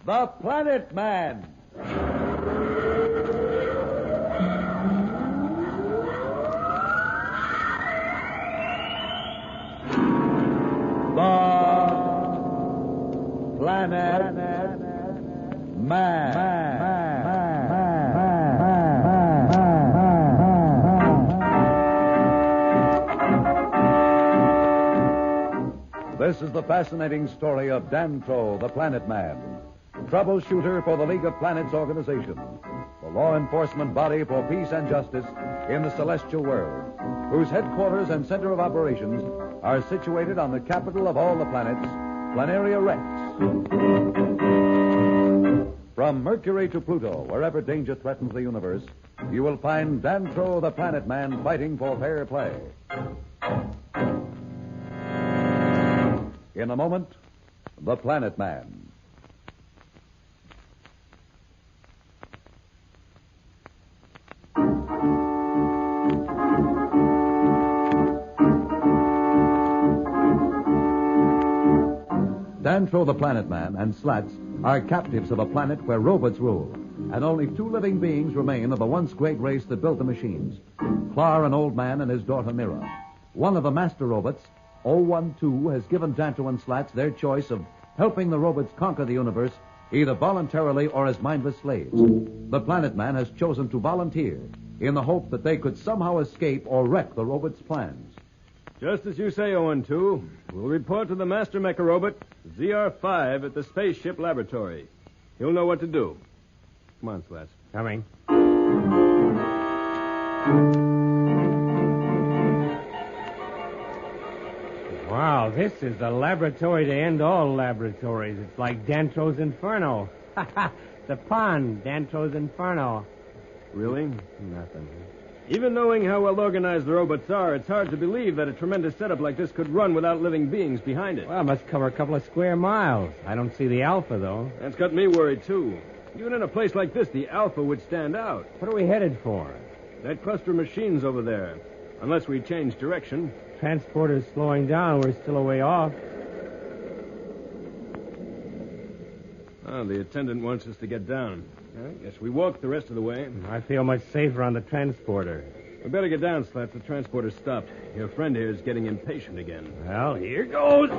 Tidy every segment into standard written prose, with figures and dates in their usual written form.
The Planet Man. The Planet Man. This is the fascinating story of Dantro, the Planet Man, troubleshooter for the League of Planets organization, the law enforcement body for peace and justice in the celestial world, whose headquarters and center of operations are situated on the capital of all the planets, Planaria Rex. From Mercury to Pluto, wherever danger threatens the universe, you will find Dantro, the Planet Man, fighting for fair play. In a moment, the Planet Man. Dantro, the Planet Man, and Slats are captives of a planet where robots rule, and only two living beings remain of the once great race that built the machines. Clar, an old man, and his daughter Mira. One of the master robots, 012, has given Dantro and Slats their choice of helping the robots conquer the universe, either voluntarily or as mindless slaves. The Planet Man has chosen to volunteer in the hope that they could somehow escape or wreck the robots' plans. Just as you say, 012. We'll report to the master mecha robot, ZR5, at the spaceship laboratory. He'll know what to do. Come on, Slats. Coming. Wow, this is the laboratory to end all laboratories. It's like Dantro's Inferno. The pond, Dantro's Inferno. Really? Nothing. Even knowing how well organized the robots are, it's hard to believe that a tremendous setup like this could run without living beings behind it. Well, it must cover a couple of square miles. I don't see the Alpha, though. That's got me worried, too. Even in a place like this, the Alpha would stand out. What are we headed for? That cluster of machines over there. Unless we change direction. Transporter's slowing down. We're still a way off. Oh, the attendant wants us to get down. I guess we walk the rest of the way. I feel much safer on the transporter. We better get down, Slats. The transporter's stopped. Your friend here is getting impatient again. Well, here goes.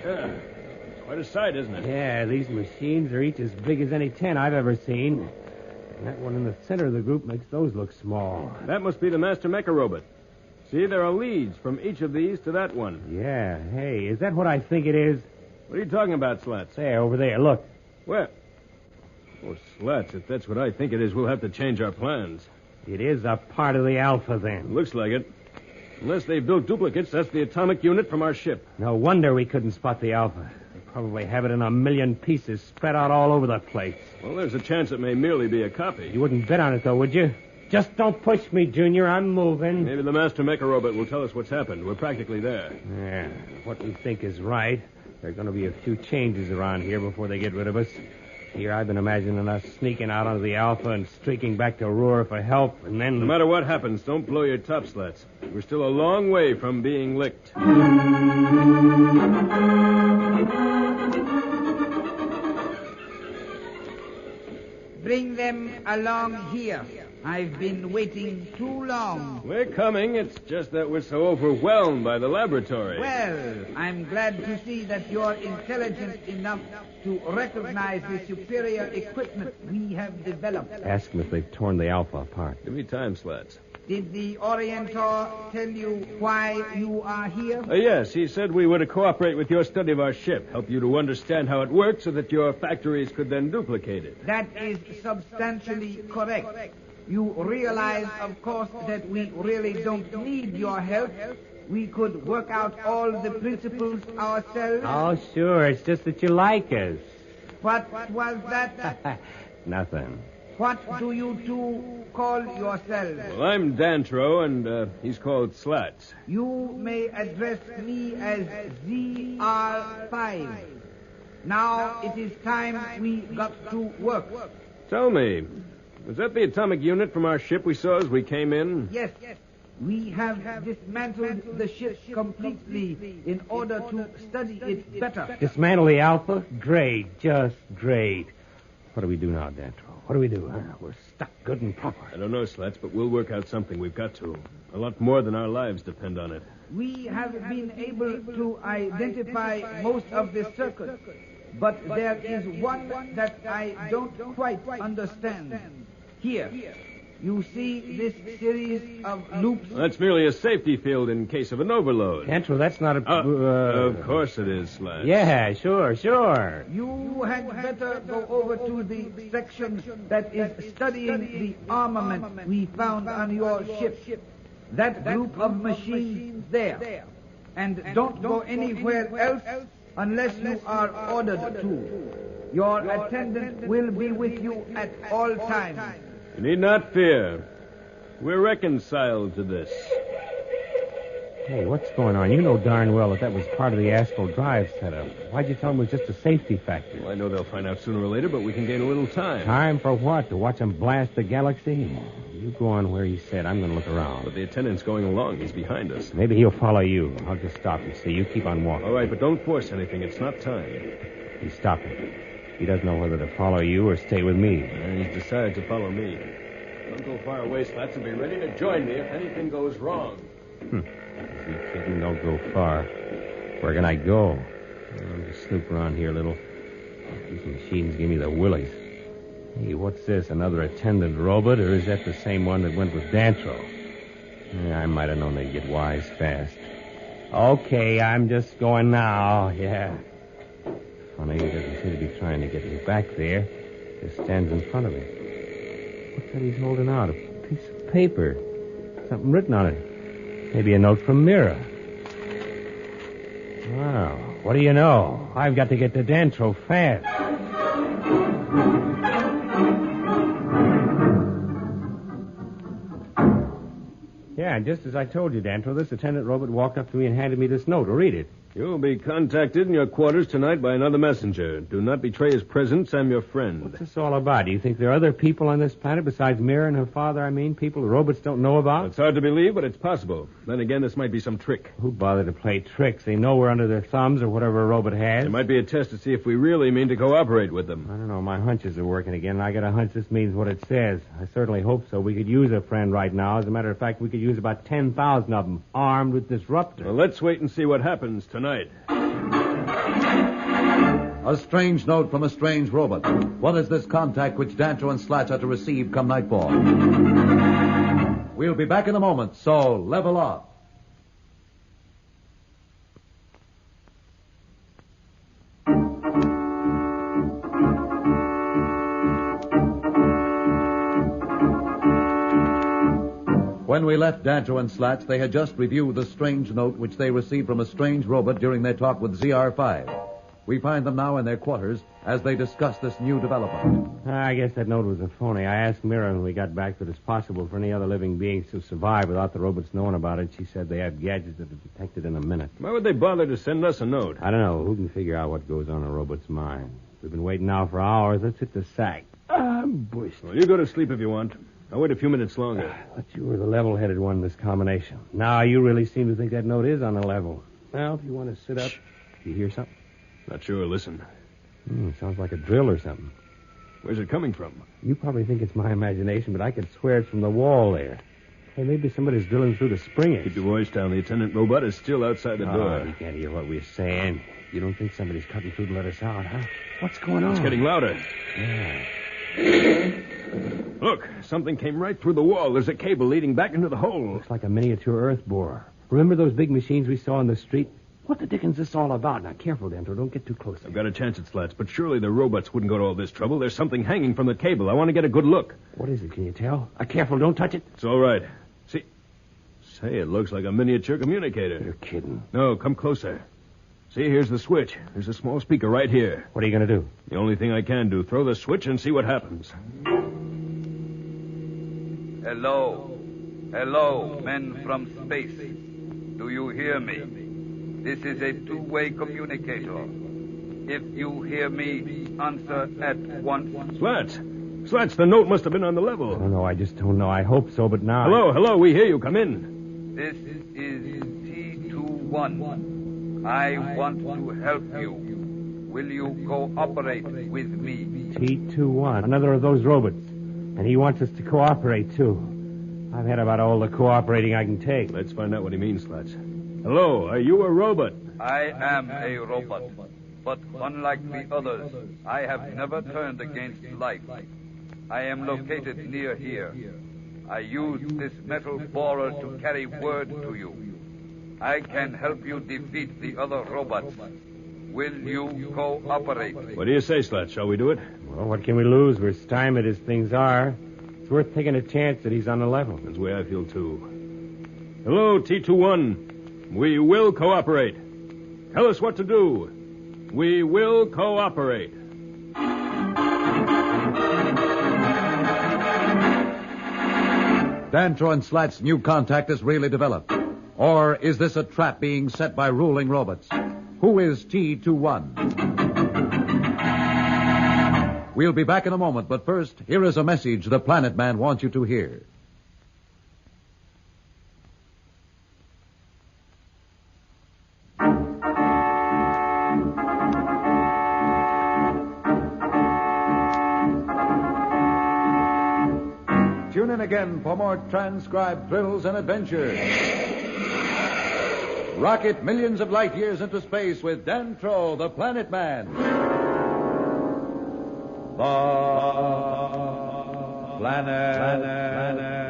It's quite a sight, isn't it? Yeah, these machines are each as big as any tent I've ever seen. And that one in the center of the group makes those look small. That must be the master mecha robot. See, there are leads from each of these to that one. Yeah, hey, is that what I think it is? What are you talking about, Slats? There, over there, look. Where? Oh, Slats, if that's what I think it is, we'll have to change our plans. It is a part of the Alpha, then. Looks like it. Unless they built duplicates, that's the atomic unit from our ship. No wonder we couldn't spot the Alpha. They probably have it in a million pieces spread out all over the place. Well, there's a chance it may merely be a copy. You wouldn't bet on it, though, would you? Just don't push me, Junior. I'm moving. Maybe the master mecha robot will tell us what's happened. We're practically there. Yeah, what we think is right. There are going to be a few changes around here before they get rid of us. Here, I've been imagining us sneaking out onto the Alpha and streaking back to Ruhr for help, and then... No matter what happens, don't blow your top, Slats. We're still a long way from being licked. Bring them along here. I've been waiting too long. We're coming. It's just that we're so overwhelmed by the laboratory. Well, I'm glad to see that you're intelligent enough to recognize the superior equipment we have developed. Ask them if they've torn the Alpha apart. Give me time, Slats. Did the Orientor tell you why you are here? Yes, he said we were to cooperate with your study of our ship, help you to understand how it works so that your factories could then duplicate it. That is substantially correct. You realize, of course, that we really don't need your help. We could work out all the principles ourselves. Oh, sure. It's just that you like us. What was that? Nothing. What do you two call yourselves? Well, I'm Dantro, and he's called Slats. You may address me as ZR5. Now it is time we got to work. Tell me, was that the atomic unit from our ship we saw as we came in? Yes. We have dismantled the ship completely in order to study it better. Dismantle the Alpha? Great, just great. What do we do now, Dantro? What do we do? Huh? We're stuck good and proper. I don't know, Slats, but we'll work out something. We've got to. A lot more than our lives depend on it. We have been able to identify most of the circuits, but there is one that I don't quite understand. Here, you see this series of loops? That's merely a safety field in case of an overload. Dantro, that's not a... Of course it is, Slats. Yeah, sure. You had better go over to the section that is studying the armament we found on your ship. That group of machines there. And don't go anywhere else unless you are ordered to. Your attendant will be with you at all times. You need not fear. We're reconciled to this. Hey, what's going on? You know darn well that was part of the Astral Drive setup. Why'd you tell them it was just a safety factor? Well, I know they'll find out sooner or later, but we can gain a little time. Time for what? To watch them blast the galaxy? You go on where he said. I'm going to look around. But the attendant's going along. He's behind us. Maybe he'll follow you. I'll just stop and see. You keep on walking. All right, but don't force anything. It's not time. He's stopping. He doesn't know whether to follow you or stay with me. And he's decided to follow me. Don't go far away, Slats, and be ready to join me if anything goes wrong. Is he kidding? Don't go far. Where can I go? I'll just snoop around here a little. These machines give me the willies. Hey, what's this? Another attendant robot, or is that the same one that went with Dantro? I might have known they'd get wise fast. Okay, I'm just going now. Yeah. Funny, he doesn't seem to be trying to get me back there. Just stands in front of me. What's that he's holding out? A piece of paper. Something written on it. Maybe a note from Mira. Wow. What do you know? I've got to get to Dantro fast. Yeah, just as I told you, Dantro, this attendant robot walked up to me and handed me this note. Read it. You'll be contacted in your quarters tonight by another messenger. Do not betray his presence. I'm your friend. What's this all about? Do you think there are other people on this planet besides Mira and her father? I mean, people the robots don't know about? It's hard to believe, but it's possible. Then again, this might be some trick. Who'd bother to play tricks? They know we're under their thumbs or whatever a robot has. It might be a test to see if we really mean to cooperate with them. I don't know. My hunches are working again, and I got a hunch this means what it says. I certainly hope so. We could use a friend right now. As a matter of fact, we could use about 10,000 of them, armed with disruptors. Well, let's wait and see what happens tonight. A strange note from a strange robot. What is this contact which Dantro and Slats are to receive come nightfall? We'll be back in a moment, so level off. When we left Dantro and Slats, they had just reviewed the strange note which they received from a strange robot during their talk with ZR5. We find them now in their quarters as they discuss this new development. I guess that note was a phony. I asked Mira when we got back that it's possible for any other living beings to survive without the robots knowing about it. She said they have gadgets that are detected in a minute. Why would they bother to send us a note? I don't know. Who can figure out what goes on in a robot's mind? We've been waiting now for hours. Let's hit the sack. I'm bushed. Well, you go to sleep if you want. I'll wait a few minutes longer. But you were the level-headed one in this combination. Now you really seem to think that note is on a level. Well, if you want to sit up, you hear something? Not sure. Listen. Sounds like a drill or something. Where's it coming from? You probably think it's my imagination, but I could swear it's from the wall there. Hey, maybe somebody's drilling through the springers. Keep your voice down. The attendant robot is still outside the door. You can't hear what we're saying. You don't think somebody's cutting through to let us out, huh? What's going on? It's getting louder. Yeah. Look, something came right through the wall. There's a cable leading back into the hole. Looks like a miniature earth borer. Remember those big machines we saw in the street? What the dickens is this all about? Now, careful, Dantro. Don't get too close. I've got a chance at Slats, but surely the robots wouldn't go to all this trouble. There's something hanging from the cable. I want to get a good look. What is it? Can you tell? Careful, don't touch it. It's all right. See? Say, it looks like a miniature communicator. You're kidding. No, come closer. See, here's the switch. There's a small speaker right here. What are you going to do? The only thing I can do, throw the switch and see what happens. Hello. Hello, men from space. Do you hear me? This is a two-way communicator. If you hear me, answer at once. Slats, the note must have been on the level. I don't know. I just don't know. I hope so, but now... Hello, we hear you. Come in. This is T21. I want to help you. Will you cooperate with me? T21, another of those robots. And he wants us to cooperate, too. I've had about all the cooperating I can take. Let's find out what he means, Slats. Hello, are you a robot? I am a robot, but unlike the others, I have never turned against life. I am located near here. I use this metal borer to carry word to you. I can help you defeat the other robots. Will you cooperate? What do you say, Slats? Shall we do it? Well, what can we lose? We're stymied as things are. It's worth taking a chance that he's on the level. That's the way I feel, too. Hello, T21. We will cooperate. Tell us what to do. We will cooperate. Dantro and Slat's new contact has really developed. Or is this a trap being set by ruling robots? Who is T21? We'll be back in a moment, but first, here is a message the Planet Man wants you to hear. Tune in again for more transcribed thrills and adventures. Rocket millions of light years into space with Dantro, the Planet Man. The Planet